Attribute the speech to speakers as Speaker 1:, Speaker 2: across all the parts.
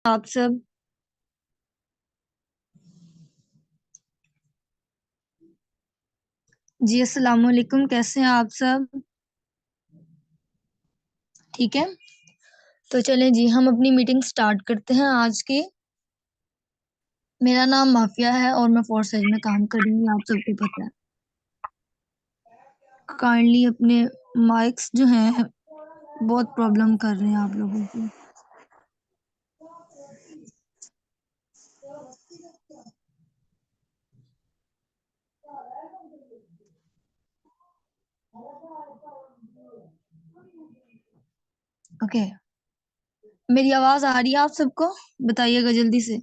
Speaker 1: आप सब। जी अस्सलाम वालेकुम, कैसे हैं आप सब? ठीक है, तो चलें जी हम अपनी मीटिंग स्टार्ट करते हैं आज की। मेरा नाम माफिया है और मैं फोर्सेज में काम कर रही हूँ, आप सबको पता है। काइंडली अपने माइक्स जो हैं बहुत प्रॉब्लम कर रहे हैं आप लोगों की। ओके, मेरी आवाज आ रही है आप सबको? बताइएगा जल्दी से।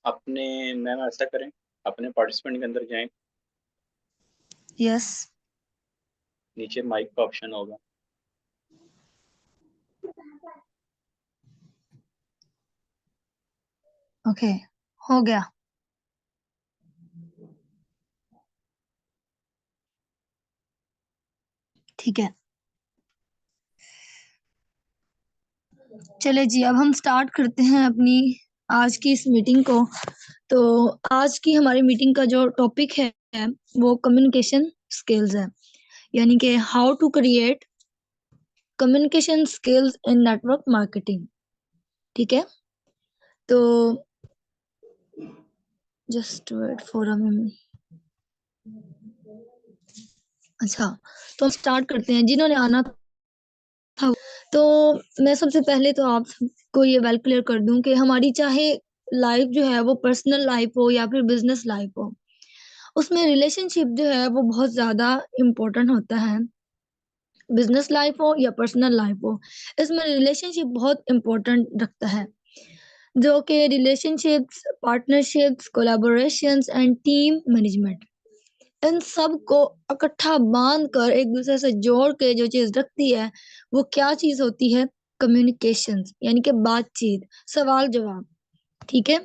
Speaker 2: अपने मैम ऐसा करें, अपने पार्टिसिपेंट के अंदर जाएं,
Speaker 1: यस।
Speaker 2: नीचे माइक का ऑप्शन होगा।
Speaker 1: ओके, हो गया। ठीक है, चले जी अब हम स्टार्ट करते हैं अपनी आज की इस मीटिंग को। तो आज की हमारी मीटिंग का जो टॉपिक है वो कम्युनिकेशन स्किल्स है, यानी कि how to create communication skills in network marketing. ठीक है, तो just wait for a minute. अच्छा, तो हम स्टार्ट करते हैं। जिन्होंने आना था, तो मैं सबसे पहले तो आप सबको ये वेल क्लियर कर दूं कि हमारी चाहे लाइफ जो है वो पर्सनल लाइफ हो या फिर बिजनेस लाइफ हो, उसमें रिलेशनशिप जो है वो बहुत ज्यादा इम्पोर्टेंट होता है। बिजनेस लाइफ हो या पर्सनल लाइफ हो, इसमें रिलेशनशिप बहुत इम्पोर्टेंट रखता है। जो कि relationships, partnerships, collaborations and team management, इन सब को इकट्ठा बांध कर एक दूसरे से जोड़ के जो चीज रखती है वो क्या चीज होती है? कम्युनिकेशंस, यानी कि बातचीत, सवाल जवाब। ठीक है,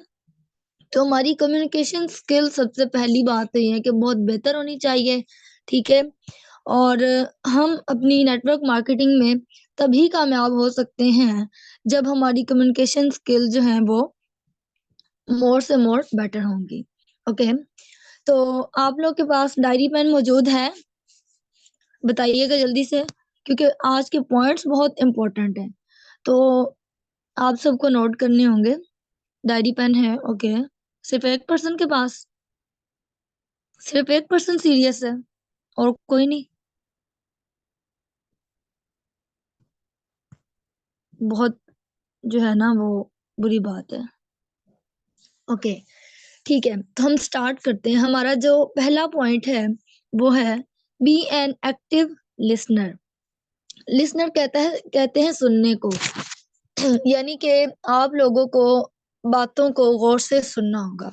Speaker 1: तो हमारी कम्युनिकेशन स्किल सबसे पहली बात तो ये है कि बहुत बेहतर होनी चाहिए। ठीक है, और हम अपनी नेटवर्क मार्केटिंग में तभी कामयाब हो सकते हैं जब हमारी कम्युनिकेशन स्किल जो है वो मोर से मोर बेटर होंगी। ओके, तो आप लोग के पास डायरी पेन मौजूद है? बताइएगा जल्दी से, क्योंकि आज के पॉइंट्स बहुत इंपॉर्टेंट हैं, तो आप सबको नोट करने होंगे। डायरी पेन है? ओके, सिर्फ एक पर्सन के पास, सिर्फ एक पर्सन सीरियस है और कोई नहीं? बहुत जो है ना वो बुरी बात है। ओके, ठीक है, तो हम स्टार्ट करते हैं। हमारा जो पहला पॉइंट है वो है be an active listener. Listener कहते हैं सुनने को। यानी कि आप लोगों को बातों को गौर से सुनना होगा।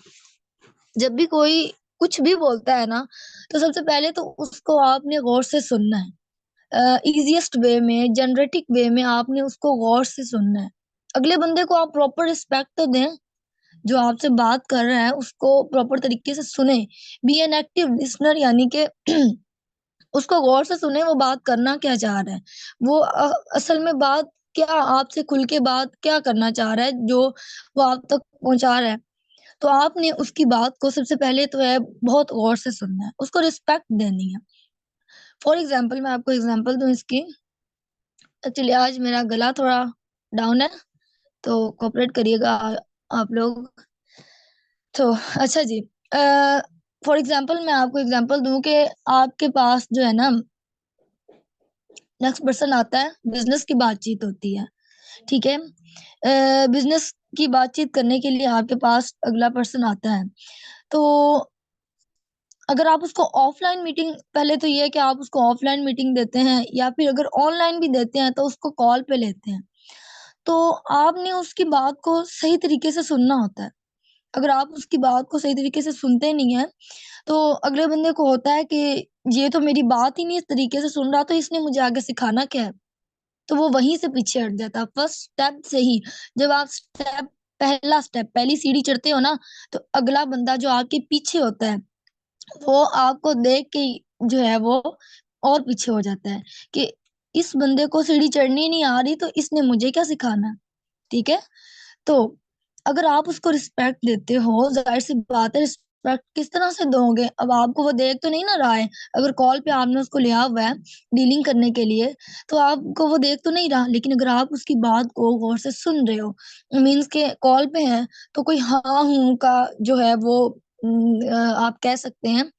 Speaker 1: जब भी कोई कुछ भी बोलता है ना, तो सबसे पहले तो उसको आपने गौर से सुनना है। इजीएस्ट वे में, जनरेटिक वे में आपने उसको गौर से सुनना है। अगले बंदे को आप प्रॉपर रिस्पेक्ट तो दें, जो आपसे बात कर रहा है उसको प्रॉपर तरीके से सुने। बी एन एक्टिव लिसनर, यानी कि उसको गौर से सुने, वो बात करना क्या चाह रहा है, वो असल में बात क्या, आपसे खुल के बात क्या करना चाह रहा है, जो वो आप तक पहुंचा रहा है। तो आपने उसकी बात को सबसे पहले तो है बहुत गौर से सुनना है, उसको रिस्पेक्ट देनी है। फॉर एग्जाम्पल, मैं आपको एग्जाम्पल दूं इसकी। एक्चुअली आज मेरा गला थोड़ा डाउन है, तो कोऑपरेट करिएगा आप लोग। तो अच्छा जी, फॉर एग्जाम्पल मैं आपको एग्जाम्पल दूं कि आपके पास जो है ना नेक्स्ट पर्सन आता है, बिजनेस की बातचीत होती है। ठीक है, बिजनेस की बातचीत करने के लिए आपके पास अगला पर्सन आता है। तो अगर आप उसको ऑफलाइन मीटिंग, पहले तो ये है कि आप उसको ऑफलाइन मीटिंग देते हैं या फिर अगर ऑनलाइन भी देते हैं तो उसको कॉल पे लेते हैं, तो आपने उसकी बात को सही तरीके से सुनना होता है। अगर आप उसकी बात को सही तरीके से सुनते नहीं है, तो अगले बंदे को होता है कि ये तो मेरी बात ही नहीं इस तरीके से सुन रहा, तो इसने मुझे आगे सिखाना क्या है? तो वो वहीं से पीछे हट जाता है फर्स्ट स्टेप से ही। जब आप स्टेप, पहला स्टेप, पहली सीढ़ी चढ़ते हो ना, तो अगला बंदा जो आपके पीछे होता है वो आपको देख के जो है वो और पीछे हो जाता है कि इस बंदे को सीढ़ी चढ़नी नहीं आ रही, तो इसने मुझे क्या सिखाना है। ठीक है, तो अगर आप उसको रिस्पेक्ट देते हो, जाहिर सी बात है रिस्पेक्ट किस तरह से दोगे? अब आपको वो देख तो नहीं ना रहा है। अगर कॉल पे आपने उसको लिया हुआ है डीलिंग करने के लिए, तो आपको वो देख तो नहीं रहा। लेकिन अगर आप उसकी बात को गौर से सुन रहे हो, मीन्स के कॉल पे हैं, तो कोई हाँ हूँ का जो है वो आप कह सकते हैं।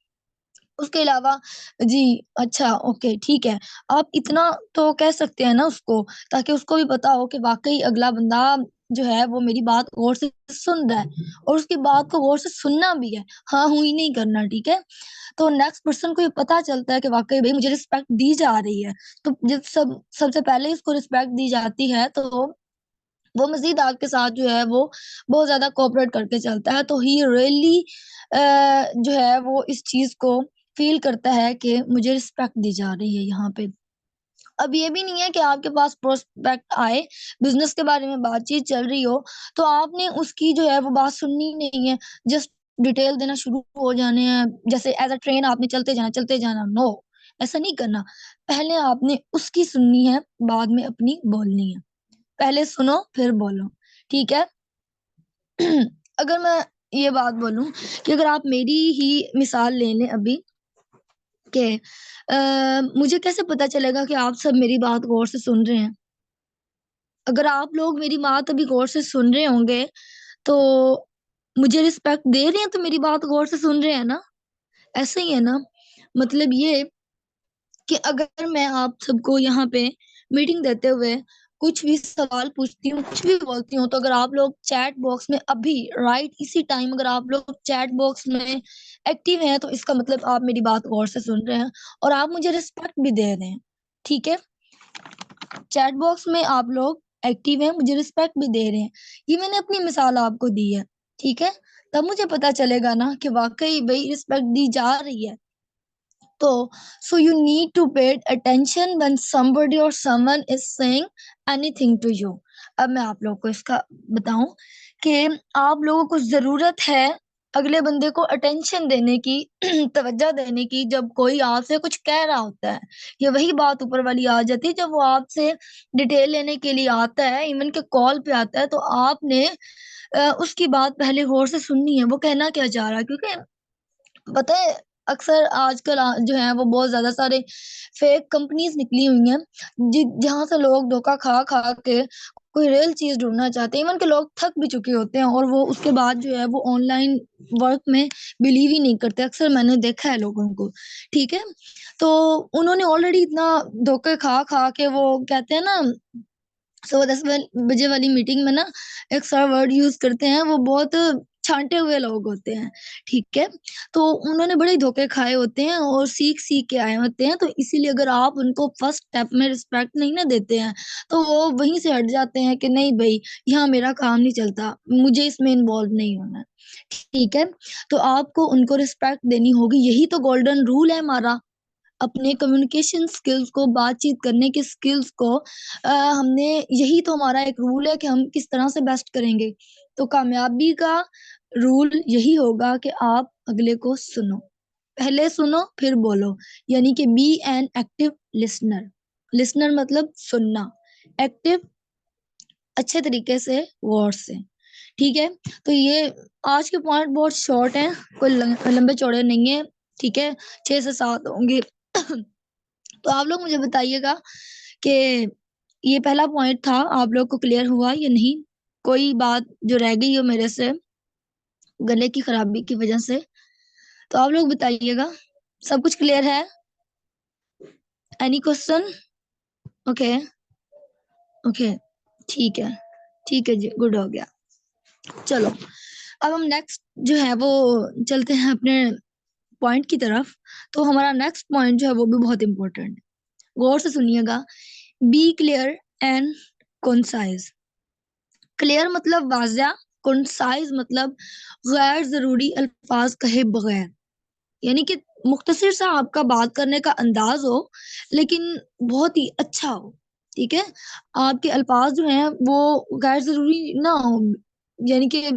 Speaker 1: उसके अलावा जी, अच्छा, ओके, ठीक है। आप इतना तो कह सकते हैं ना उसको, ताकि उसको भी पता हो कि वाक़ई अगला बंदा जो है वो मेरी बात गौर से सुन रहा है और उसकी बात को गौर से सुनना भी है, हाँ, हूँ ही नहीं करना, ठीक है? तो नेक्स्ट पर्सन को ये पता चलता है कि वाक़ई भई मुझे रिस्पेक्ट दी जा रही है। तो जब सबसे पहले इसको रिस्पेक्ट दी जाती है, तो वो मज़ीद आपके साथ जो है वो बहुत ज़्यादा कोऑपरेट करके चलता है। तो ही रियली जो है वो इस चीज़ को फ़ील करता है कि मुझे रिस्पेक्ट दी जा रही है यहाँ पे। अब ये भी नहीं है कि आपके पास प्रोस्पेक्ट आए, बिज़नेस के बारे में बातचीत चल रही हो, तो आपने उसकी जो है वो बात सुननी नहीं है, जस्ट डिटेल देना शुरू हो जाने हैं। जैसे एज़ अ ट्रेन आपने चलते जाना, नो, ऐसा नहीं करना। पहले आपने उसकी सुननी है, बाद में अपनी बोलनी है। पहले सुनो फिर बोलो, ठीक है? अगर मैं ये बात बोलूँ कि अगर आप मेरी ही मिसाल ले लें अभी कि मुझे कैसे पता चलेगा कि आप सब मेरी बात गौर से सुन रहे हैं? अगर आप लोग मेरी बात अभी गौर से सुन रहे होंगे, तो मुझे रिस्पेक्ट दे रहे हैं तो मेरी बात गौर से सुन रहे हैं ना? ऐसा ही है ना? मतलब ये कि अगर मैं आप सबको यहाँ पे मीटिंग देते हुए कुछ भी सवाल पूछती हूँ, कुछ भी बोलती हूँ, तो अगर आप लोग चैट बॉक्स में अभी राइट इसी टाइम अगर आप लोग चैट बॉक्स में एक्टिव हैं, तो इसका मतलब आप मेरी बात गौर से सुन रहे हैं और आप मुझे रिस्पेक्ट भी दे रहे हैं, ठीक है? चैट बॉक्स में आप लोग एक्टिव हैं, मुझे रिस्पेक्ट भी दे रहे हैं। ये मैंने अपनी मिसाल आपको दी है, ठीक है? तब मुझे पता चलेगा ना कि वाक़ई भई रिस्पेक्ट दी जा रही है। तो so you need to pay attention when somebody or someone is saying anything to you। अब मैं आप लोगों को इसका बताऊं कि आप लोगों को जरूरत है अगले बंदे को अटेंशन देने की तवज्जो देने की जब कोई आपसे कुछ कह रहा होता है। ये वही बात ऊपर वाली आ जाती है जब वो आपसे डिटेल लेने के लिए आता है, इवन के कॉल पे आता है, तो आपने उसकी बात पहले गौर से सुननी है वो कहना क्या चाह रहा है। क्योंकि पता है अक्सर आजकल जो है वो बहुत ज़्यादा सारे फेक कंपनीज़ निकली हुई हैं, जहाँ से लोग धोखा खा-खा के कोई रियल चीज़ ढूँढना चाहते हैं। इवन के लोग थक भी चुके होते हैं और वो उसके बाद जो है वो ऑनलाइन वर्क में बिलीव ही नहीं करते। अक्सर मैंने देखा है लोगों को, ठीक है? तो उन्होंने ऑलरेडी इतना धोखे खा-खा के वो कहते हैं ना, सुबह 10 बजे वाली मीटिंग में ना एक सर वर्ड यूज़ करते हैं, वो बहुत छाँटे हुए लोग होते हैं, ठीक है? तो उन्होंने बड़े धोखे खाए होते हैं और सीख-सीख के आए होते हैं, तो इसीलिए अगर आप उनको फर्स्ट स्टेप में रिस्पेक्ट नहीं ना देते हैं, तो वो वहीं से हट जाते हैं कि नहीं भई, यहाँ मेरा काम नहीं चलता, मुझे इसमें इन्वॉल्व नहीं होना है, ठीक है? तो आपको उनको रिस्पेक्ट देनी होगी, यही तो गोल्डन रूल है हमारा। अपने कम्युनिकेशन स्किल्स को, बातचीत करने के स्किल्स को हमने यही तो हमारा एक रूल है कि हम किस तरह से बेस्ट करेंगे। तो कामयाबी का रूल यही होगा कि आप अगले को सुनो। पहले सुनो फिर बोलो, यानी कि be an active listener. Listener मतलब सुनना, एक्टिव अच्छे तरीके से गौर से, ठीक है? तो ये आज के पॉइंट बहुत शॉर्ट हैं, कोई लंबे चौड़े नहीं है, ठीक है? 6 से 7 होंगे। तो आप लोग मुझे बताइएगा कि ये पहला पॉइंट था, आप लोग को क्लियर हुआ या नहीं? कोई बात जो रह गई हो मेरे से गले की खराबी की वजह से, तो आप लोग बताइएगा। सब कुछ क्लियर है? Any question? ओके, ओके, ठीक है। ठीक है जी, गुड हो गया। चलो, अब हम नेक्स्ट जो है वो चलते हैं अपने पॉइंट की तरफ। तो हमारा नेक्स्ट पॉइंट जो है वो भी बहुत इम्पोर्टेंट है। गौर से सुनिएगा, be clear and concise. Clear मतलब वाज़िया, कंसाइज़ मतलब गैर ज़रूरी अल्फ़ाज़ कहे बगैर। यानी कि मुख्तसर सा आपका बात करने का अंदाज़ हो, लेकिन बहुत ही अच्छा हो, ठीक है? आपके अल्फ़ाज़ जो हैं वो गैर ज़रूरी ना हो, यानी कि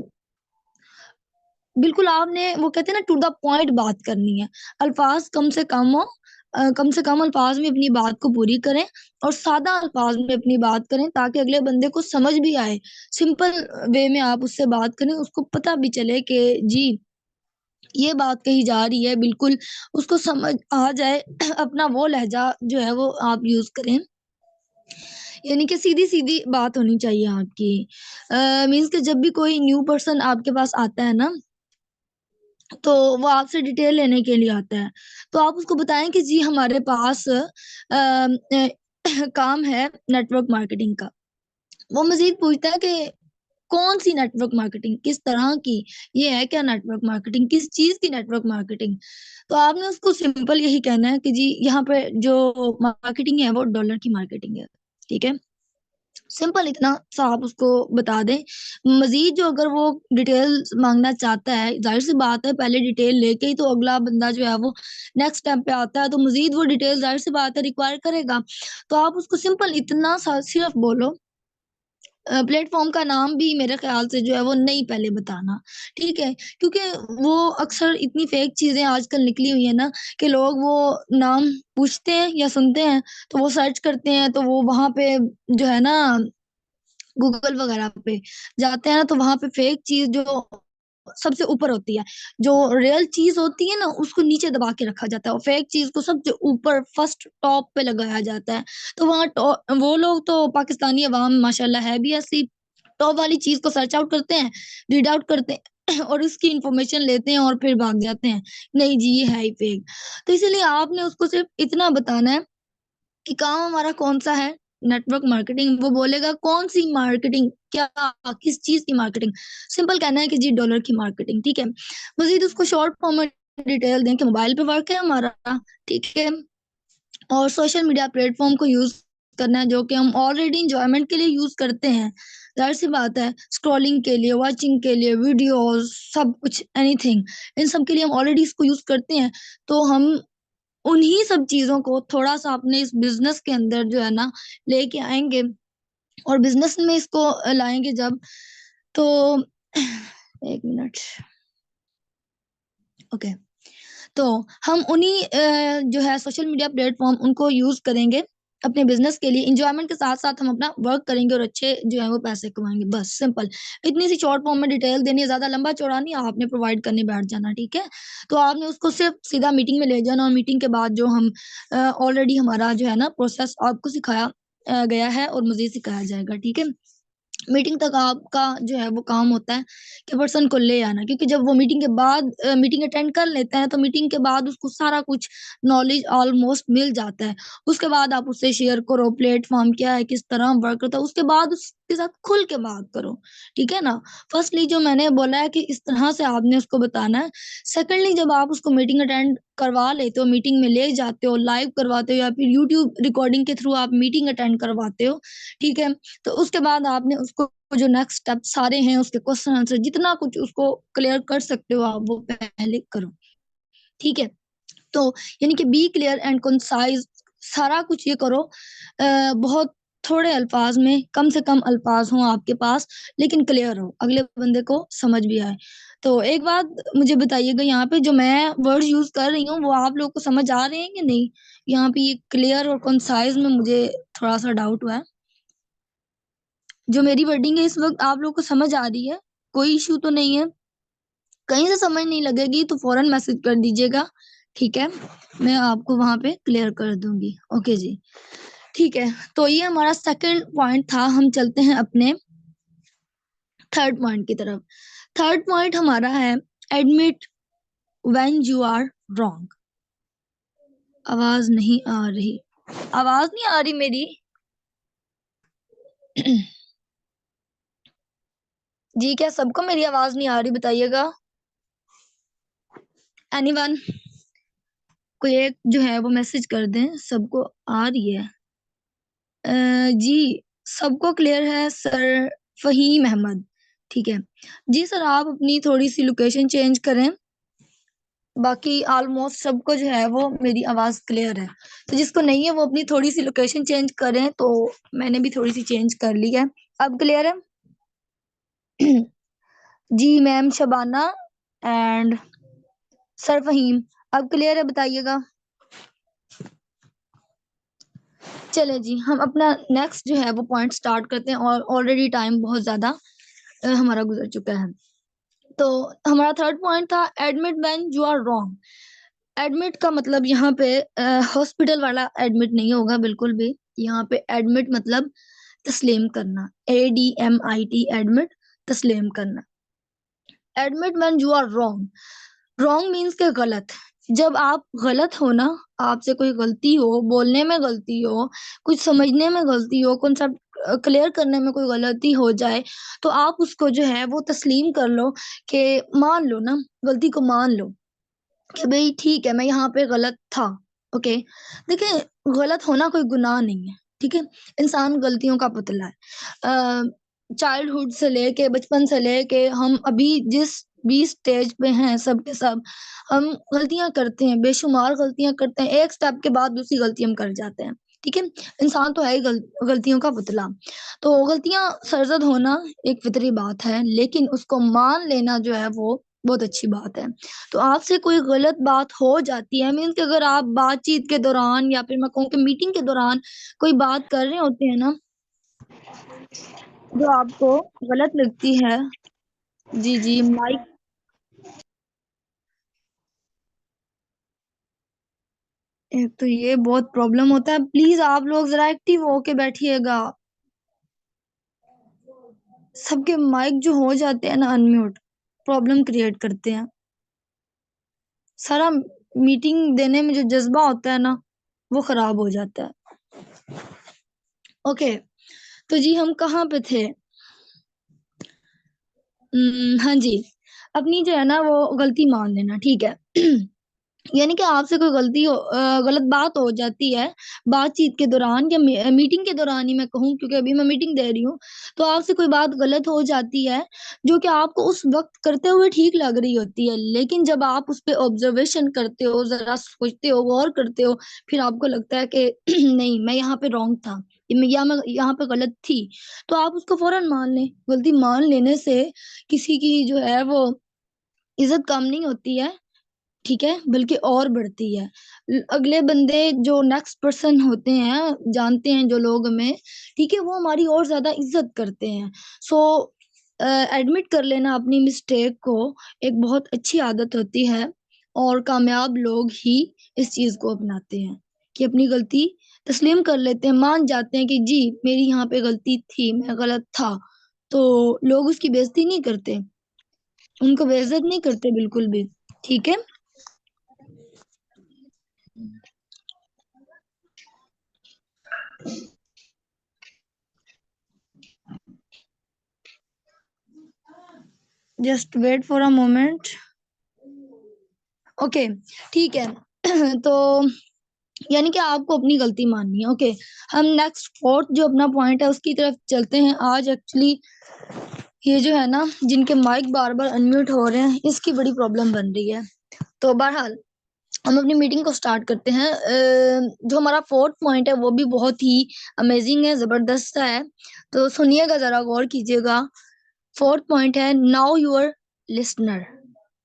Speaker 1: बिल्कुल आपने वो कहते हैं ना टू द पॉइंट बात करनी है। अल्फ़ाज़ कम से कम हो, कम से कम अल्फाज में अपनी बात को पूरी करें और सादा अल्फाज में अपनी बात करें ताकि अगले बंदे को समझ भी आए। सिंपल वे में आप उससे बात करें, उसको पता भी चले कि जी ये बात कही जा रही है, बिल्कुल उसको समझ आ जाए। अपना वो लहजा जो है वो आप यूज करें, यानी कि सीधी-सीधी बात होनी चाहिए आपकी। मीन्स कि जब भी कोई न्यू पर्सन आपके पास आता है ना, तो वो आपसे डिटेल लेने के लिए आता है। तो आप उसको बताएँ कि जी हमारे पास काम है नेटवर्क मार्केटिंग का। वो मज़ीद पूछता है कि कौन-सी नेटवर्क मार्केटिंग, किस तरह की? ये है क्या नेटवर्क मार्केटिंग? किस चीज़ की नेटवर्क मार्केटिंग? तो आपने उसको सिंपल यही कहना है कि जी यहाँ पे जो मार्केटिंग है वो डॉलर की मार्केटिंग है। ठीक है? सिंपल इतना सा आप उसको बता दें। मज़ीद जो अगर वो डिटेल्स माँगना चाहता है, ज़ाहिर-सी बात है पहले डिटेल लेके ही तो अगला बंदा जो है वो नेक्स्ट स्टेप पे आता है, तो मज़ीद वो डिटेल ज़ाहिर-सी बात है रिक्वायर करेगा। तो आप उसको सिंपल इतना सा सिर्फ़ बोलो, प्लेटफ़ॉर्म का नाम भी मेरे ख़्याल से जो है वो नहीं पहले बताना, ठीक है? क्योंकि वो अक्सर इतनी फ़ेक चीज़ें आजकल निकली हुई हैं ना कि लोग वो नाम पूछते हैं या सुनते हैं, तो वो सर्च करते हैं, तो वो वहाँ पे जो है ना गूगल वगैरह पे जाते हैं ना, तो वहाँ पे फ़ेक चीज़ जो सबसे ऊपर होती है। जो रियल चीज़ होती है ना, उसको नीचे दबा के रखा जाता है और फ़ेक चीज़ को सबसे ऊपर फर्स्ट टॉप पे लगाया जाता है। तो वहाँ टॉ वो लोग तो पाकिस्तानी अवाम माशाल्लाह है भी ऐसी, टॉप वाली चीज़ को सर्च आउट करते हैं, रीड आउट करते हैं और उसकी इन्फॉर्मेशन लेते हैं और फिर भाग जाते हैं। नहीं जी, ये है ही फ़ेक। तो इसीलिए आपने उसको सिर्फ़ इतना बताना है कि काम हमारा कौन-सा है? Network marketing. वो बोलेगा कौन-सी मार्केटिंग? क्या? किस चीज़ की मार्केटिंग? सिंपल कहना है कि जी डॉलर की मार्केटिंग, ठीक है? मज़ीद उसको शॉर्ट फॉर्म में डिटेल दें कि मोबाइल पे वर्क है हमारा, ठीक है? और सोशल मीडिया प्लेटफ़ॉर्म को यूज़ करना है जो कि हम ऑलरेडी एन्जॉयमेंट के लिए यूज़ करते हैं। ज़ाहिर-सी बात है स्क्रॉलिंग के लिए, वॉचिंग के लिए, वीडियोज़ सब कुछ एनीथिंग, इन सब के लिए हम ऑलरेडी इसको यूज़ करते हैं। तो हम उन्हीं सब चीज़ों को थोड़ा-सा अपने इस बिज़नेस के अंदर जो है ना लेके आएँगे और बिज़नेस में इसको लाएँगे जब, तो 1 मिनट, ओके। तो हम उन्हीं जो है सोशल मीडिया प्लेटफ़ॉर्म उनको यूज़ करेंगे अपने बिज़नेस के लिए, एन्जॉयमेंट के साथ-साथ हम अपना वर्क करेंगे और अच्छे जो है वो पैसे कमाएँगे, बस सिंपल। इतनी सी शॉर्ट फॉर्म में डिटेल देनी है, ज़्यादा लंबा-चौड़ा नहीं आपने प्रोवाइड करने बैठ जाना, ठीक है? तो आपने उसको सिर्फ़ सीधा मीटिंग में ले जाना और मीटिंग के बाद जो हम ऑलरेडी हमारा जो है ना प्रोसेस आपको सिखाया गया है और मज़ीद सिखाया जाएगा, ठीक है? मीटिंग तक आपका जो है वो काम होता है कि पर्सन को ले आना, क्योंकि जब वो मीटिंग के बाद मीटिंग अटेंड कर लेता है तो मीटिंग के बाद उसको सारा कुछ नॉलेज ऑलमोस्ट मिल जाता है। उसके बाद आप उससे शेयर करो प्लेटफ़ॉर्म क्या है, किस तरह वर्क करता है, उसके बाद उसके साथ खुल के बात करो, ठीक है ना? फर्स्टली जो मैंने बोला है कि इस तरह से आपने उसको बताना है। सेकंडली जब आप उसको मीटिंग अटेंड करवा लेते हो, मीटिंग में ले जाते हो, लाइव करवाते हो या फिर यूट्यूब रिकॉर्डिंग के थ्रू आप मीटिंग अटेंड करवाते हो, ठीक है? तो उसके बाद आपने उसको जो नेक्स्ट स्टेप सारे हैं उसके क्वेश्चन आंसर जितना कुछ उसको क्लियर कर सकते हो आप वो पहले करो, ठीक है? तो यानी कि बी क्लियर एंड कंसाइज़, सारा कुछ ये करो, बहुत थोड़े अल्फाज में, कम से कम अल्फाज हों आपके पास लेकिन क्लियर हो, अगले बंदे को समझ भी आए। तो एक बात मुझे बताइएगा, यहाँ पे जो मैं वर्ड्स यूज़ कर रही हूँ वो आप लोगों को समझ आ रहे हैं कि नहीं? यहाँ पे ये क्लियर और कंसाइज़ में मुझे थोड़ा-सा डाउट हुआ है। जो मेरी वर्डिंग है इस वक़्त आप लोगों को समझ आ रही है? कोई इश्यू तो नहीं है? कहीं से समझ नहीं लगेगी तो फ़ौरन मैसेज कर दीजिएगा, ठीक है? मैं आपको वहाँ पे क्लियर कर दूँगी। ओके जी, ठीक है। तो ये हमारा सेकंड पॉइंट था, हम चलते हैं अपने थर्ड पॉइंट की तरफ। थर्ड पॉइंट हमारा है admit when you are wrong. आवाज़ नहीं आ रही। आवाज़ नहीं आ रही मेरी? जी, क्या सबको मेरी आवाज़ नहीं आ रही बताइएगा? एनीवन? कोई एक जो है वो मैसेज कर दें, सबको आ रही है। जी, सबको क्लियर है सर फ़हीम अहमद, ठीक है। जी सर, आप अपनी थोड़ी-सी लोकेशन चेंज करें, बाकी ऑलमोस्ट सबको जो है वो मेरी आवाज़ क्लियर है। तो जिसको नहीं है वो अपनी थोड़ी-सी लोकेशन चेंज करें, तो मैंने भी थोड़ी-सी चेंज कर ली है। अब क्लियर है? जी ma'am Shabana and sir Fahim, अब क्लियर है बताइएगा? चले जी, हम अपना नेक्स्ट जो है वो पॉइंट स्टार्ट करते हैं और ऑलरेडी टाइम बहुत ज्यादा हमारा गुजर चुका है। तो हमारा थर्ड पॉइंट था admit when you are wrong. Admit का मतलब यहाँ पे हॉस्पिटल वाला एडमिट नहीं होगा बिल्कुल भी। यहाँ पे एडमिट मतलब तस्लीम करना, ADMIT, एडमिट, तस्लीम करना। Admit when you are wrong. Wrong means के गलत। जब आप गलत हो ना, आपसे कोई गलती हो, बोलने में गलती हो, कुछ समझने में गलती हो, कॉन्सेप्ट क्लियर करने में कोई गलती हो जाए, तो आप उसको जो है वो तस्लीम कर लो, कि मान लो ना, गलती को मान लो कि भाई ठीक है, मैं यहाँ पे गलत था। ओके, देखिए, गलत होना कोई गुनाह नहीं है, ठीक है। इंसान गलतियों का पुतला है। चाइल्डहुड से लेके, बचपन से लेके, हम अभी जिस भी स्टेज पे हैं, सब के सब हम गलतियां करते हैं, बेशुमार गलतियां करते हैं, एक स्टेप के बाद दूसरी गलती हम कर जाते हैं, ठीक है। इंसान तो है ही गलतियों का पुतला। तो गलतियां सरजद होना एक फितरी बात है, लेकिन उसको मान लेना जो है वो बहुत अच्छी बात है। तो आपसे कोई गलत बात हो जाती है, मीन्स कि अगर आप बातचीत के दौरान या फिर मैं कहूँ कि मीटिंग के दौरान कोई बात कर रहे होते हैं ना, जो आपको गलत लगती है। जी जी, माइक। एक तो ये बहुत प्रॉब्लम होता है, प्लीज आप लोग जरा एक्टिव होके बैठिएगा। सबके माइक जो हो जाते हैं ना अनम्यूट, प्रॉब्लम क्रिएट करते हैं। सारा मीटिंग देने में जो जज्बा होता है ना, वो खराब हो जाता है। ओके, तो जी हम कहाँ पे थे? हाँ जी, अपनी जो है ना वो गलती मान लेना, ठीक है। यानी कि आपसे कोई गलत बात हो जाती है बातचीत के दौरान या मीटिंग के दौरान ही मैं कहूँ, क्योंकि अभी मैं मीटिंग दे रही हूँ। तो आपसे कोई बात गलत हो जाती है जो कि आपको उस वक्त करते हुए ठीक लग रही होती है, लेकिन जब आप उस पे ऑब्जर्वेशन करते हो, जरा सोचते हो, गौर करते हो, फिर आपको लगता है कि नहीं, मैं यहाँ पे रॉन्ग था, मैं यहाँ पे गलत थी, तो आप उसको फौरन मान लें। गलती मान लेने से किसी की जो है वो इज्जत कम नहीं होती है, ठीक है, बल्कि और बढ़ती है। अगले बंदे जो नेक्स्ट पर्सन होते हैं, जानते हैं जो लोग हमें, ठीक है, वो हमारी और ज्यादा इज्जत करते हैं। सो एडमिट कर लेना अपनी मिस्टेक को एक बहुत अच्छी आदत होती है, और कामयाब लोग ही इस चीज को अपनाते हैं कि अपनी गलती तस्लीम कर लेते हैं, मान जाते हैं कि जी मेरी यहाँ पे गलती थी, मैं गलत था। तो लोग उसकी बेइज्जती नहीं करते, उनको बेइज्जत नहीं करते बिल्कुल भी, ठीक है। Just wait for a moment. Okay, ठीक है। तो यानी कि आपको अपनी गलती माननी है। ओके, हम नेक्स्ट फोर्थ जो अपना पॉइंट है उसकी तरफ चलते हैं। आज एक्चुअली ये जो है ना, जिनके माइक बार बार अनम्यूट हो रहे हैं, इसकी बड़ी प्रॉब्लम बन रही है। तो बहरहाल हम अपनी मीटिंग को स्टार्ट करते हैं। जो हमारा फोर्थ पॉइंट है वो भी बहुत ही अमेजिंग है, जबरदस्त है। तो सुनिएगा, जरा गौर कीजिएगा। फोर्थ पॉइंट है नाउ यूर लिसनर।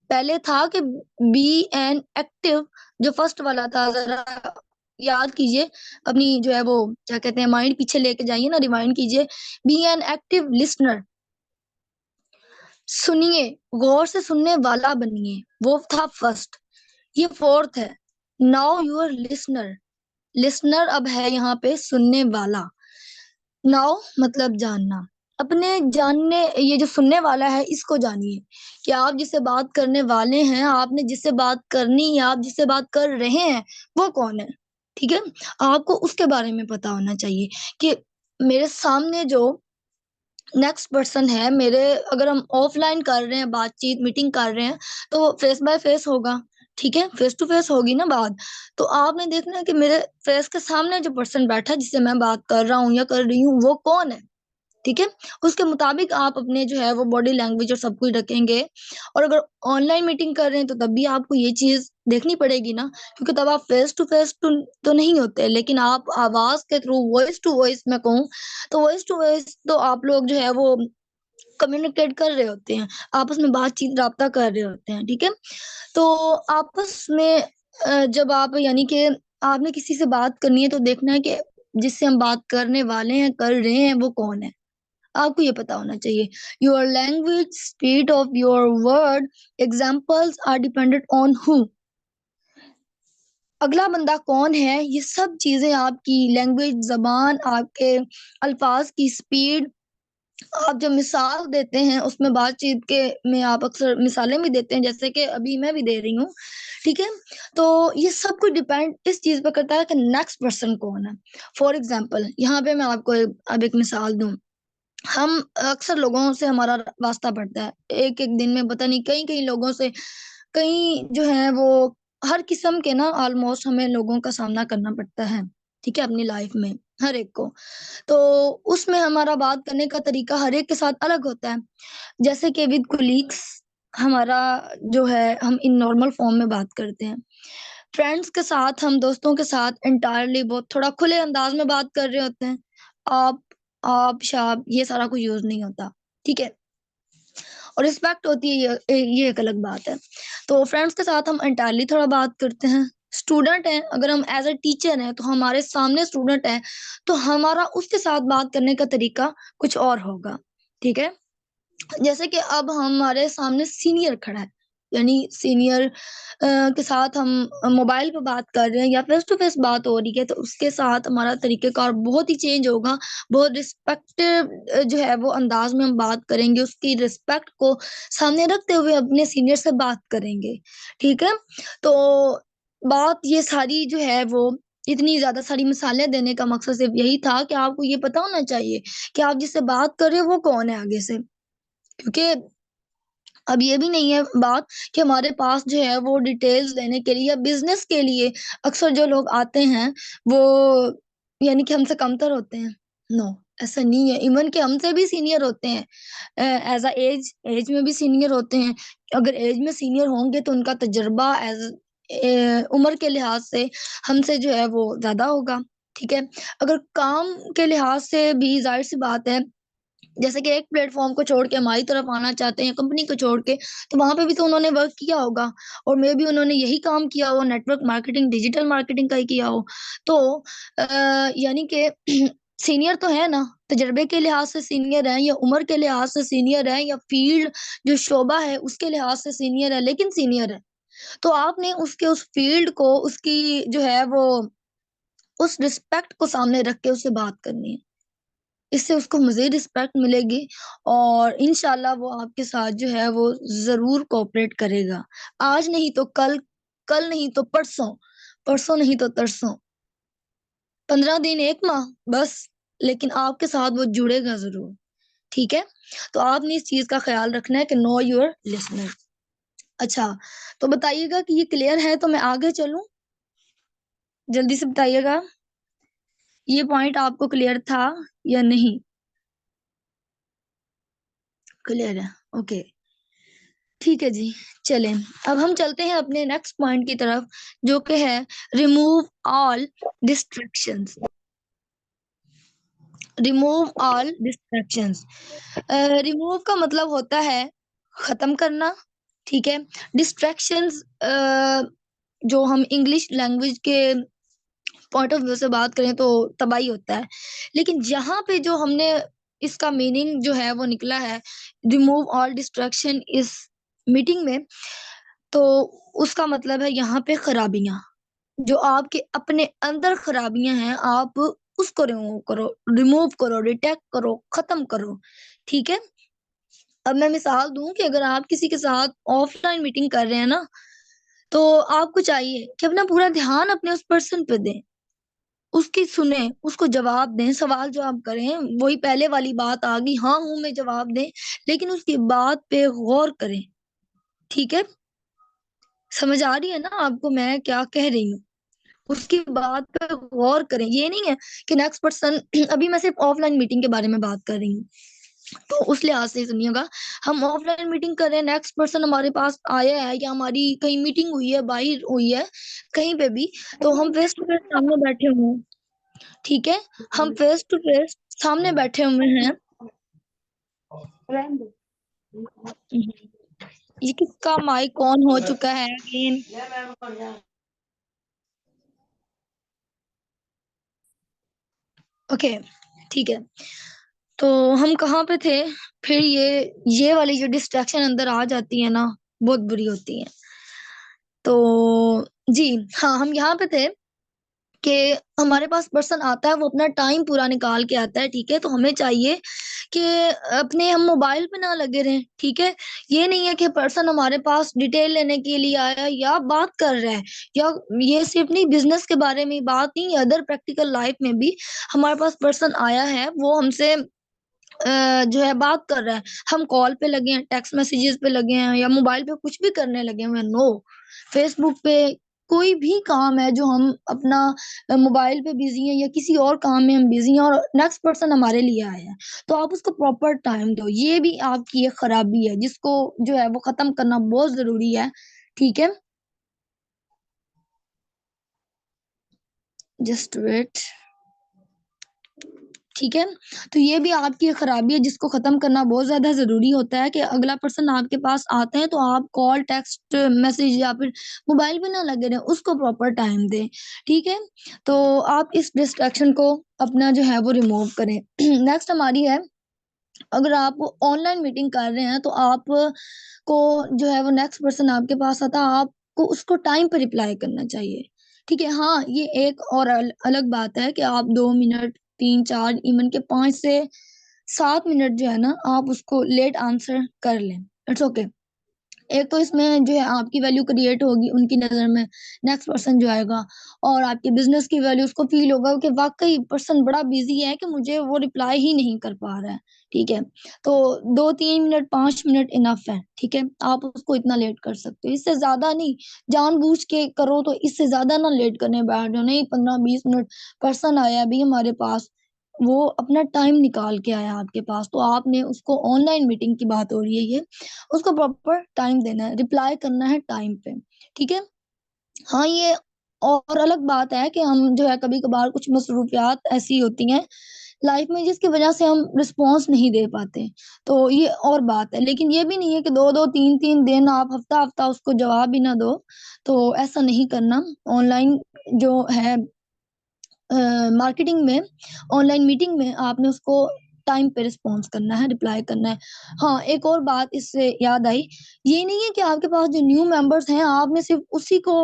Speaker 1: पहले था कि बी एन एक्टिव, जो फर्स्ट वाला था, जरा याद कीजिए, अपनी जो है वो क्या कहते हैं, माइंड पीछे लेके जाइए ना, रिमाइंड कीजिए। बी एन एक्टिव लिसनर, सुनिए, गौर से सुनने वाला बनिए, वो था फर्स्ट। ये फोर्थ है, नाउ यूर लिसनर। लिसनर अब है यहाँ पे सुनने वाला। नाउ मतलब जानना, अपने जानने, ये जो सुनने वाला है इसको जानिए कि आप जिससे बात करने वाले हैं, आपने जिससे बात करनी है, आप जिससे बात कर रहे हैं, वो कौन है, ठीक है। आपको उसके बारे में पता होना चाहिए कि मेरे सामने जो नेक्स्ट पर्सन है मेरे, अगर हम ऑफलाइन कर रहे हैं बातचीत, मीटिंग कर रहे हैं, तो फेस बाय फेस होगा, ठीक है, फेस टू फेस होगी ना बात। तो आपने देखना है कि मेरे फेस के सामने जो पर्सन बैठा है, जिससे मैं बात कर रहा हूँ या कर रही हूँ, वो कौन है, ठीक है। उसके मुताबिक आप अपने जो है वो बॉडी लैंग्वेज और सब कुछ रखेंगे। और अगर ऑनलाइन मीटिंग कर रहे हैं तो तब भी आपको ये चीज देखनी पड़ेगी ना, क्योंकि तब आप फेस टू फेस तो नहीं होते, लेकिन आप आवाज के थ्रू, वॉइस टू वॉइस मैं कहूँ, तो वॉइस टू वॉइस तो आप लोग जो है वो कम्युनिकेट कर रहे होते हैं, आपस में बातचीत राब्ता कर रहे होते हैं, ठीक है। तो आपस में जब आप, यानी कि आपने किसी से बात करनी है, तो देखना है कि जिससे हम बात करने वाले हैं, कर रहे हैं, वो कौन है? आपको ये पता होना चाहिए। Your language, speed of your word, examples are dependent on who. अगला बंदा कौन है, ये सब चीजें आपकी लैंग्वेज, जबान, आपके अल्फाज की स्पीड, आप जो मिसाल देते हैं उसमें बातचीत के में आप अक्सर मिसालें भी देते हैं, जैसे कि अभी मैं भी दे रही हूँ, ठीक है। तो ये सब कुछ डिपेंड इस चीज पर करता है कि नेक्स्ट पर्सन कौन है। फॉर एग्जाम्पल, यहाँ पे मैं आपको अब एक मिसाल दूं। हम अक्सर लोगों से हमारा वास्ता पड़ता है, एक एक दिन में पता नहीं कई कई लोगों से, कई जो है वो हर किस्म के ना ऑलमोस्ट हमें लोगों का सामना करना पड़ता है, ठीक है, अपनी लाइफ में हर एक को। तो उसमें हमारा बात करने का तरीका हर एक के साथ अलग होता है। जैसे कि विद कोलीग्स हमारा जो है, हम इन नॉर्मल फॉर्म में बात करते हैं। फ्रेंड्स के साथ, हम दोस्तों के साथ इंटायरली बहुत थोड़ा खुले अंदाज में बात कर रहे होते हैं। आप आप शाप ये सारा कुछ यूज नहीं होता, ठीक है। और रिस्पेक्ट होती है, ये एक अलग बात है। तो फ्रेंड्स के साथ हम इंटायरली थोड़ा बात करते हैं। स्टूडेंट हैं, अगर हम एज अ टीचर हैं तो हमारे सामने स्टूडेंट है, तो हमारा उसके साथ बात करने का तरीका कुछ और होगा, ठीक है। जैसे कि अब हमारे सामने सीनियर खड़ा है, यानी सीनियर के साथ हम मोबाइल पे बात कर रहे हैं या फेस टू फेस बात हो रही है, तो उसके साथ हमारा तरीक़ेकार बहुत ही चेंज होगा। बहुत रिस्पेक्टिव जो है वो अंदाज में हम बात करेंगे, उसकी रिस्पेक्ट को सामने रखते हुए अपने सीनियर से बात करेंगे, ठीक है। तो बात ये सारी जो है वो इतनी ज़्यादा सारी मिसालें देने का मकसद सिर्फ यही था कि आपको ये पता होना चाहिए कि आप जिससे बात कर रहे हो वो कौन है आगे से। क्योंकि अब ये भी नहीं है बात कि हमारे पास जो है वो डिटेल्स लेने के लिए या बिज़नेस के लिए अक्सर जो लोग आते हैं वो यानी कि हमसे कमतर होते हैं। नो, ऐसा नहीं है। इवन कि हमसे भी सीनियर होते हैं। एज़ अ एज में भी सीनियर होते हैं। अगर एज में सीनियर होंगे तो उनका तजुर्बा उम्र के लिहाज से हमसे जो है वो ज़्यादा होगा, ठीक है। अगर काम के लिहाज से भी ज़ाहिर-सी बात है, जैसे कि एक प्लेटफ़ॉर्म को छोड़ के हमारी तरफ आना चाहते हैं, कंपनी को छोड़ के, तो वहाँ पे भी तो उन्होंने वर्क किया होगा और मेबी उन्होंने यही काम किया हो, नेटवर्क मार्केटिंग, डिजिटल मार्केटिंग का ही किया हो। तो यानी कि सीनियर तो है ना, तजुर्बे के लिहाज से सीनियर हैं या उम्र के लिहाज से सीनियर हैं या फ़ील्ड जो शोबा है उसके लिहाज से सीनियर है, लेकिन सीनियर है। तो आपने उसके उस फ़ील्ड को, उसकी जो है वो उस रिस्पेक्ट को सामने रख के उससे बात करनी है। इससे उसको मज़ीद रिस्पेक्ट मिलेगी और इंशाल्लाह वो आपके साथ जो है वो ज़रूर कोऑपरेट करेगा। आज नहीं तो कल, कल नहीं तो परसों, परसों नहीं तो तरसों, 15 दिन, 1 माह बस, लेकिन आपके साथ वो जुड़ेगा ज़रूर, ठीक है? तो आपने इस चीज़ का ख़्याल रखना है कि नो योर लिसनर। अच्छा, तो बताइएगा कि ये क्लियर है तो मैं आगे चलूँ? जल्दी से बताइएगा। ये पॉइंट आपको क्लियर था या नहीं? क्लियर है, ओके। ठीक है जी, चलें। अब हम चलते हैं अपने नेक्स्ट पॉइंट की तरफ, जो कि है remove all distractions. Remove all distractions. Remove का मतलब होता है खत्म करना, ठीक है? डिस्ट्रैक्शंस जो हम इंग्लिश लैंग्वेज के पॉइंट ऑफ व्यू से बात करें तो तबाही होता है। लेकिन यहाँ पे जो हमने इसका मीनिंग जो है वो निकला है, रिमूव ऑल डिस्ट्रैक्शन इस मीटिंग में, तो उसका मतलब है यहाँ पे खराबियाँ। जो आपके अपने अंदर खराबियाँ हैं, आप उसको रिमूव करो, डिटेक्ट करो, खत्म करो, ठीक है? अब मैं मिसाल दूँ कि अगर आप किसी के साथ ऑफ़लाइन मीटिंग कर रहे हैं ना, तो आपको चाहिए कि अपना पूरा ध्यान अपने उस पर्सन पे दें। उसकी सुनें, उसको जवाब दें, सवाल-जवाब करें, वही पहले वाली बात आ गई, हाँ, हूँ में जवाब दें, लेकिन उसकी बात पे गौर करें, ठीक है? समझ आ रही है ना आपको मैं क्या कह रही हूँ? उसकी बात पे गौर करें, ये नहीं है कि नेक्स्ट पर्सन अभी मैं सिर्फ़ ऑफ़लाइन मीटिंग के बारे में बात कर रही हूँ, तो उस लिहाज़ से सुनिएगा, हम ऑफ़लाइन मीटिंग कर रहे हैं, नेक्स्ट पर्सन हमारे पास आया है या हमारी कहीं मीटिंग हुई है, बाहर हुई है, कहीं पे भी, तो हम फ़ेस टू फ़ेस सामने बैठे हुए हैं। ठीक है? हम फेस टू फेस सामने बैठे हुए हैं। हुँ। ये किसका माइक ऑन हो चुका है अगेन? ओके, ठीक है। तो हम कहाँ पे थे? फिर ये वाली जो डिस्ट्रैक्शन अंदर आ जाती है ना, बहुत बुरी होती है। तो जी हाँ, हम यहाँ पे थे कि हमारे पास पर्सन आता है, वो अपना टाइम पूरा निकाल के आता है, ठीक है? तो हमें चाहिए कि अपने हम मोबाइल पे ना लगे रहें, ठीक है? ये नहीं है कि पर्सन हमारे पास डिटेल लेने के लिए आया या बात कर रहा है, या ये सिर्फ नहीं, बिजनेस के बारे में ही बात नहीं, अदर प्रैक्टिकल लाइफ में भी हमारे पास पर्सन आया है, वो हमसे जो है बात कर रहा है। हम कॉल पे लगे हैं, टेक्स्ट मैसेजेस पे लगे हैं, या मोबाइल पे कुछ भी करने लगे हुए हैं, नो। फेसबुक पे कोई भी काम है जो हम अपना मोबाइल पे बिजी हैं या किसी और काम में हम बिजी हैं और नेक्स्ट पर्सन हमारे लिए आया है, तो आप उसको प्रॉपर टाइम दो। ये भी आपकी एक खराबी है जिसको जो है वो खत्म करना बहुत जरूरी है, ठीक है? Just wait. ठीक है? तो ये भी आपकी एक खराबी है जिसको खत्म करना बहुत ज़्यादा ज़रूरी होता है कि अगला पर्सन आपके पास आता है तो आप कॉल, टेक्स्ट मैसेज या फिर मोबाइल पे ना लगे रहें, उसको प्रॉपर टाइम दें, ठीक है? तो आप इस डिस्ट्रैक्शन को अपना जो है वो रिमूव करें। नेक्स्ट हमारी है, अगर आप ऑनलाइन मीटिंग कर रहे हैं तो आप को जो है वो नेक्स्ट पर्सन आपके पास आता है, आपको उसको टाइम पे रिप्लाई करना चाहिए, ठीक है? हाँ, ये एक और अलग बात है कि आप 2 मिनट, 3-4 इवन के 5 से 7 मिनट जो है ना, आप उसको लेट आंसर कर लें। It's okay. एक तो इसमें जो है आपकी वैल्यू क्रिएट होगी उनकी नज़र में, नेक्स्ट पर्सन जो आएगा, और आपके बिज़नेस की वैल्यू उसको फ़ील होगा कि वाक़ई पर्सन बड़ा बिज़ी है कि मुझे वो रिप्लाई ही नहीं कर पा रहा है, ठीक है? तो 2-3 मिनट, 5 मिनट इनफ है, ठीक है? आप उसको इतना लेट कर सकते हो, इससे ज़्यादा नहीं। जानबूझ के करो तो इससे ज़्यादा ना लेट करने बैठ जाओ, नहीं 15-20 मिनट, पर्सन आया है अभी हमारे पास, वो अपना टाइम निकाल के आया आपके पास, तो आपने उसको, ऑनलाइन मीटिंग की बात हो रही है ये, उसको प्रॉपर टाइम देना है, रिप्लाई करना है टाइम पे, ठीक है? हाँ, ये और अलग बात है कि हम जो है कभी-कभार कुछ मसरूफियात ऐसी होती हैं लाइफ में जिसकी वजह से हम रिस्पॉन्स नहीं दे पाते, तो ये और बात है। लेकिन ये भी नहीं है कि 2-2 3-3 दिन आप हफ्ता-हफ्ता उसको जवाब ही ना दो, तो ऐसा नहीं करना। ऑनलाइन जो है मार्केटिंग में, ऑनलाइन मीटिंग में आपने उसको टाइम पे रिस्पॉन्स करना है, रिप्लाई करना है। हाँ, एक और बात इससे याद आई, ये नहीं है कि आपके पास जो न्यू मेंबर्स हैं, आपने सिर्फ़ उसी को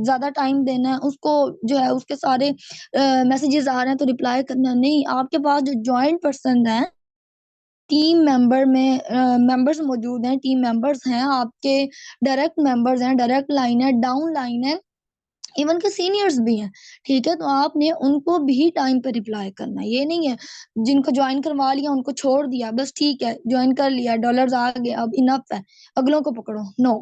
Speaker 1: ज़्यादा टाइम देना है, उसको जो है उसके सारे मैसेजेस आ रहे हैं तो रिप्लाई करना है, नहीं, आपके पास जो जॉइंट पर्सन हैं, टीम मेंबर में मेंबर्स मौजूद हैं, टीम मेंबर्स हैं, आपके डायरेक्ट मेंबर्स हैं, डायरेक्ट लाइन है, डाउन लाइन है, इवन के सीनियर्स भी हैं, ठीक है? तो आपने उनको भी टाइम पे रिप्लाई करना है। ये नहीं है, जिनको जॉइन करवा लिया उनको छोड़ दिया, बस ठीक है, जॉइन कर लिया, डॉलर्स आ गए, अब इनफ है, अगलों को पकड़ो, नो।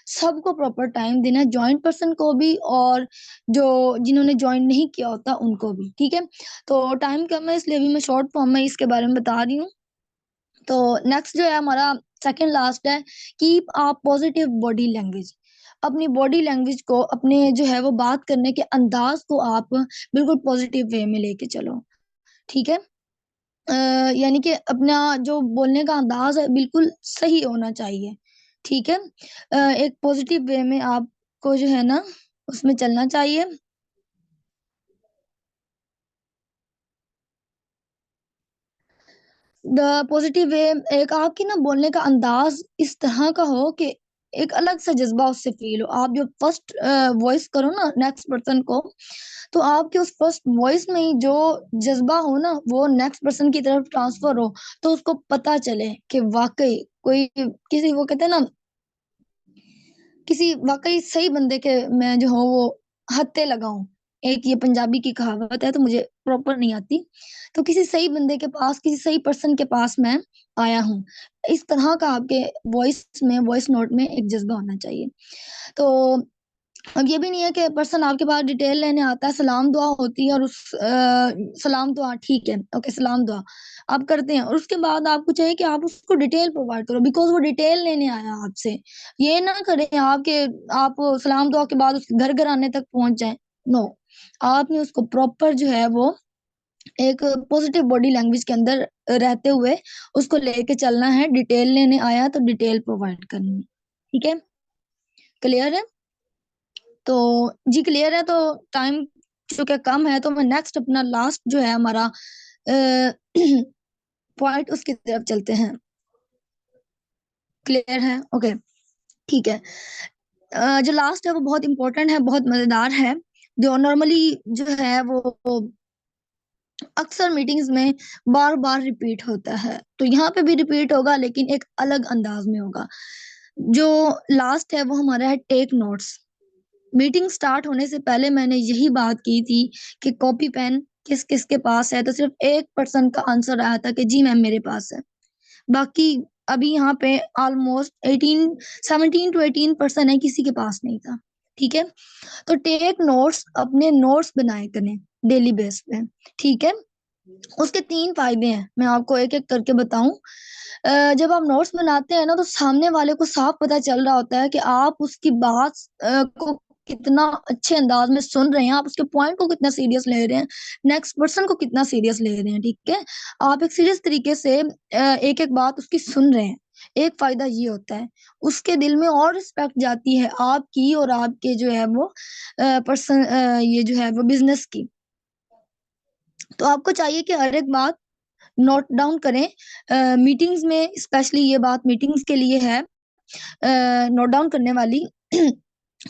Speaker 1: सबको प्रॉपर टाइम देना है, जॉइंट पर्सन को भी और जो जिन्होंने जॉइन नहीं किया होता उनको भी, ठीक है? तो टाइम कम है इसलिए अभी मैं शॉर्ट फॉर्म में इसके बारे में बता रही हूँ। तो नेक्स्ट जो है हमारा सेकंड लास्ट है, keep a positive body language. अपनी बॉडी लैंग्वेज को, अपने जो है वो बात करने के अंदाज को आप बिल्कुल पॉजिटिव वे में लेके चलो, ठीक है? यानी कि अपना जो बोलने का अंदाज है बिल्कुल सही होना चाहिए, ठीक है? एक पॉजिटिव वे में आपको जो है ना उसमें चलना चाहिए। द पॉजिटिव वे, एक आपकी ना बोलने का अंदाज़ इस तरह का हो कि एक अलग-सा जज़्बा उससे फ़ील हो। आप जब फर्स्ट वॉइस करो ना नेक्स्ट पर्सन को, तो आपके उस फर्स्ट वॉइस में ही जो जज़्बा हो ना, वो नेक्स्ट पर्सन की तरफ ट्रांसफ़र हो, तो उसको पता चले कि वाक़ई कोई किसी, वो कहते हैं ना, किसी वाक़ई सही बंदे के मैं जो हूँ वो हत्थे लगाऊँ। एक ये पंजाबी की कहावत है तो मुझे प्रॉपर नहीं आती। तो किसी सही बंदे के पास, किसी सही पर्सन के पास मैं आया हूँ। इस तरह का आपके वॉइस में, वॉइस नोट में एक जज़्बा होना चाहिए। तो अब ये भी नहीं है कि पर्सन आपके पास डिटेल लेने आता है, सलाम दुआ होती है और सलाम दुआ ठीक है, ओके, सलाम दुआ आप करते हैं और उसके बाद आपको चाहिए कि आप उसको डिटेल प्रोवाइड करो बिकॉज़ वो डिटेल लेने आया आपसे। ये ना करें आप सलाम दुआ के बाद उसके घर-घर आने तक पहुँच जाएँ, नो। आपने उसको प्रॉपर जो है वो एक पॉजिटिव बॉडी लैंग्वेज के अंदर रहते हुए उसको लेके चलना है, डिटेल लेने आया तो डिटेल प्रोवाइड करनी है। ठीक है? क्लियर है? तो जी क्लियर है, तो टाइम चूंकि कम है तो मैं नेक्स्ट अपना लास्ट जो है हमारा पॉइंट उसकी तरफ चलते हैं। क्लियर है? ओके, ठीक है। जो लास्ट है वो बहुत इंपॉर्टेंट है, बहुत मजेदार है, जो नॉर्मली जो है वो अक्सर मीटिंग्स में बार बार रिपीट होता है। तो यहाँ पे भी रिपीट होगा लेकिन एक अलग अंदाज में होगा। जो लास्ट है वो हमारा है टेक नोट्स। मीटिंग स्टार्ट होने से पहले मैंने यही बात की थी कि कॉपी पेन किस किस के पास है, तो सिर्फ एक पर्सन का आंसर आया था कि जी मैम मेरे पास है। बाकी अभी यहाँ पे ऑलमोस्ट 17 to 18% है, किसी के पास नहीं था। ठीक है, तो टेक नोट्स, अपने नोट्स बनाए करें डेली बेस पे। ठीक है, उसके 3 फायदे हैं, मैं आपको एक एक करके बताऊं। जब आप नोट्स बनाते हैं ना तो सामने वाले को साफ पता चल रहा होता है कि आप उसकी बात को कितना अच्छे अंदाज में सुन रहे हैं, आप उसके पॉइंट को कितना सीरियस ले रहे हैं, नेक्स्ट पर्सन को कितना सीरियस ले रहे हैं। ठीक है, आप एक सीरियस तरीके से एक एक बात उसकी सुन रहे हैं। एक फायदा ये होता है, उसके दिल में और रिस्पेक्ट जाती है आपकी और आपके जो है वो पर्सन, ये जो है वो बिजनेस की। तो आपको चाहिए कि हर एक बात नोट डाउन करें। मीटिंग्स में स्पेशली ये बात मीटिंग्स के लिए है, नोट डाउन करने वाली।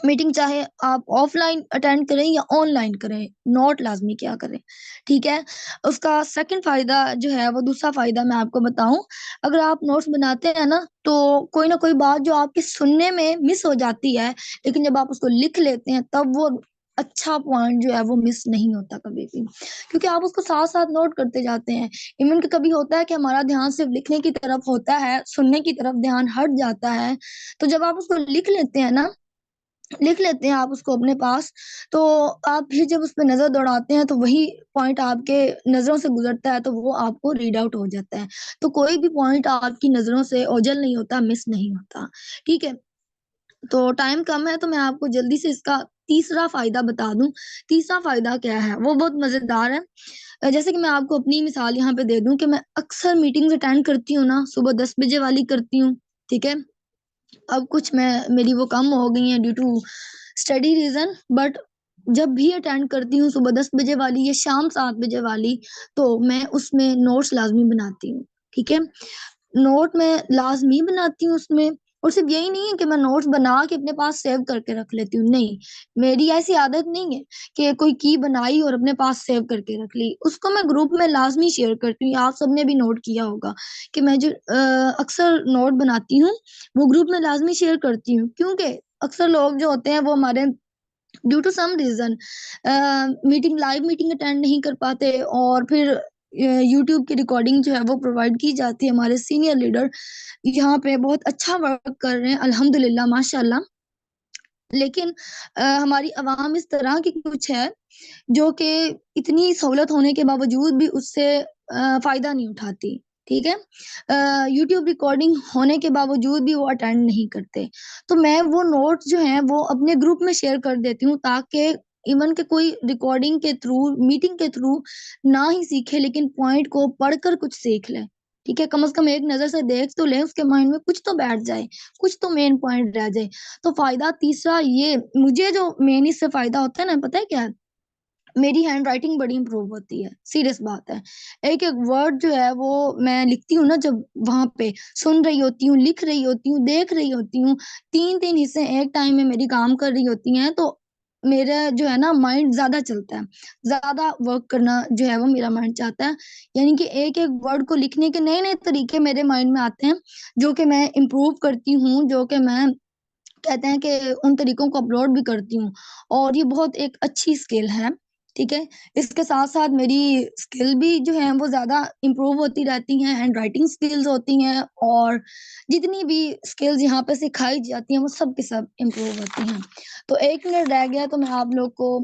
Speaker 1: मीटिंग चाहे आप ऑफलाइन अटेंड करें या ऑनलाइन करें, नोट लाजमी क्या करें। ठीक है, उसका सेकंड फायदा जो है वो, दूसरा फायदा मैं आपको बताऊं, अगर आप नोट्स बनाते हैं ना तो कोई ना कोई बात जो आपके सुनने में मिस हो जाती है, लेकिन जब आप उसको लिख लेते हैं तब वो अच्छा पॉइंट जो है वो मिस नहीं होता कभी भी, क्योंकि आप उसको साथ साथ नोट करते जाते हैं। इवन कि कभी होता है कि हमारा ध्यान सिर्फ लिखने की तरफ होता है, सुनने की तरफ ध्यान हट जाता है। तो जब आप उसको लिख लेते हैं आप उसको अपने पास, तो आप फिर जब उस पर नजर दौड़ाते हैं तो वही पॉइंट आपके नजरों से गुजरता है, तो वो आपको रीड आउट हो जाता है। तो कोई भी पॉइंट आपकी नजरों से ओझल नहीं होता, मिस नहीं होता। ठीक है, तो टाइम कम है तो मैं आपको जल्दी से इसका तीसरा फायदा बता दूं। तीसरा फायदा क्या है, वो बहुत मजेदार है। जैसे कि मैं आपको अपनी मिसाल यहाँ पे दे दूं कि मैं अक्सर मीटिंग्स अटेंड करती हूँ ना, सुबह 10 बजे वाली करती हूँ। ठीक है, अब कुछ मैं मेरी वो कम हो गई है due to study reason, but जब भी अटेंड करती हूँ सुबह 10 बजे वाली या शाम 7 बजे वाली, तो मैं उसमें नोट्स लाजमी बनाती हूँ। ठीक है, नोट मैं लाजमी बनाती हूँ उसमें। और सिर्फ यही नहीं है कि मैं नोट्स बना के अपने पास सेव करके रख लेती हूँ, नहीं, मेरी ऐसी आदत नहीं है कि कोई की बनाई और अपने पास सेव करके रख ली, उसको मैं ग्रुप में लाजमी शेयर करती हूँ। आप सबने भी नोट किया होगा कि मैं जो अक्सर नोट बनाती हूँ वो ग्रुप में लाजमी शेयर करती हूँ, क्योंकि अक्सर लोग जो होते हैं वो हमारे due to some reason live meeting attend नहीं कर पाते, और फिर यूट्यूब की रिकॉर्डिंग जो है वो प्रोवाइड की जाती है। हमारे सीनियर लीडर यहाँ पे बहुत अच्छा वर्क कर रहे हैं अल्हम्दुलिल्लाह माशाल्लाह, लेकिन हमारी आवाम इस तरह की कुछ है जो कि इतनी सहूलत होने के बावजूद भी उससे फायदा नहीं उठाती। ठीक है, यूट्यूब रिकॉर्डिंग होने के बावजूद भी वो अटेंड नहीं करते। तो मैं वो नोट्स जो हैं वो अपने ग्रुप में शेयर कर देती हूँ, ताकि इवन के कोई रिकॉर्डिंग के थ्रू, मीटिंग के थ्रू ना ही सीखे, लेकिन पॉइंट को पढ़कर कुछ सीख ले। ठीक है, कम से कम एक नजर से देख तो ले, उसके माइंड में कुछ तो बैठ जाए, कुछ तो मेन पॉइंट रह जाए। तो फायदा तीसरा ये, मुझे जो मेन इससे फायदा होता है ना, पता है क्या है? मेरी हैंड राइटिंग बड़ी इंप्रूव होती है, सीरियस बात है। एक एक वर्ड जो है वो मैं लिखती हूँ ना, जब वहां पे सुन रही होती हूँ, लिख रही होती हूँ, देख रही होती हूँ, तीन तीन हिस्से एक टाइम में मेरी काम कर रही होती हैं, तो मेरा जो है ना माइंड ज्यादा चलता है, ज्यादा वर्क करना जो है वो मेरा माइंड चाहता है। यानी कि एक एक वर्ड को लिखने के नए नए तरीके मेरे माइंड में आते हैं, जो कि मैं इम्प्रूव करती हूँ, जो कि मैं कहते हैं कि उन तरीकों को अपलोड भी करती हूँ। और ये बहुत एक अच्छी स्किल है। ठीक है, इसके साथ साथ मेरी स्किल भी जो है वो ज्यादा इम्प्रूव होती रहती हैं, हैंड राइटिंग स्किल्स होती हैं, और जितनी भी स्किल्स यहाँ पे सिखाई जाती हैं वो सब के सब इम्प्रूव होती हैं। तो 1 मिनट रह गया, तो मैं आप लोग को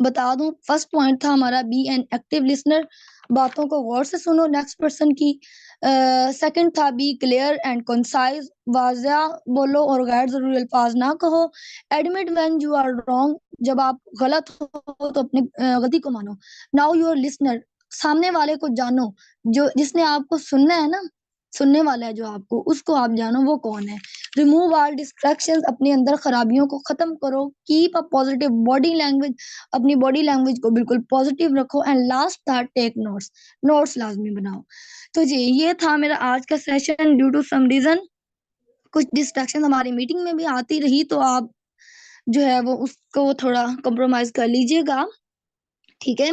Speaker 1: बता दूं, फर्स्ट पॉइंट था हमारा बी एन एक्टिव लिसनर, बातों को गौर से सुनो नेक्स्ट पर्सन की। सेकंड था बी क्लियर एंड कंसाइज, वाज़ा बोलो और गैर जरूरी अल्फाज ना कहो। Admit when you are wrong, जब आप गलत हो तो अपनी गलती को मानो। नाउ यूर लिसनर, सामने वाले को जानो, जो जिसने आपको सुनना है ना, सुनने वाला है जो आपको, उसको आप जानो वो कौन है। रिमूव ऑल डिस्ट्रैक्शंस, अपने अंदर खराबियों को खत्म करो। Keep a positive body language, अपनी बॉडी लैंग्वेज को बिल्कुल पॉजिटिव रखो। एंड लास्ट था टेक नोट्स, नोट्स लाजमी बनाओ। तो जी ये था मेरा आज का session. Due to some reason कुछ डिस्ट्रैक्शन हमारी मीटिंग में भी आती रही, तो आप जो है वो उसको थोड़ा कॉम्प्रोमाइज कर लीजिएगा, ठीक है।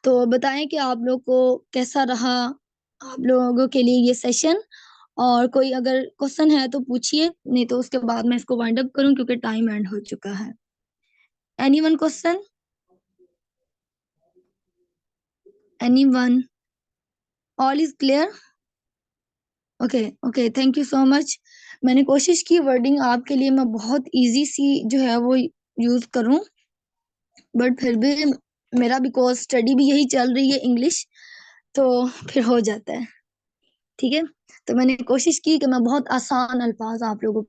Speaker 1: तो बताएं कि आप लोग को कैसा रहा आप लोगों के लिए ये सेशन, और कोई अगर क्वेश्चन है तो पूछिए, नहीं तो उसके बाद मैं इसको वाइंड अप करूं क्योंकि टाइम एंड हो चुका है। Anyone question? Anyone? All is clear? Okay okay, thank you so much. मैंने कोशिश की वर्डिंग आपके लिए मैं बहुत इजी सी जो है वो यूज करूं, बट फिर भी मेरा बिकॉज स्टडी भी यही चल रही है इंग्लिश, तो फिर हो जाता है, ठीक है। तो मैंने कोशिश की कि मैं बहुत आसान अल्फाज आप लोगों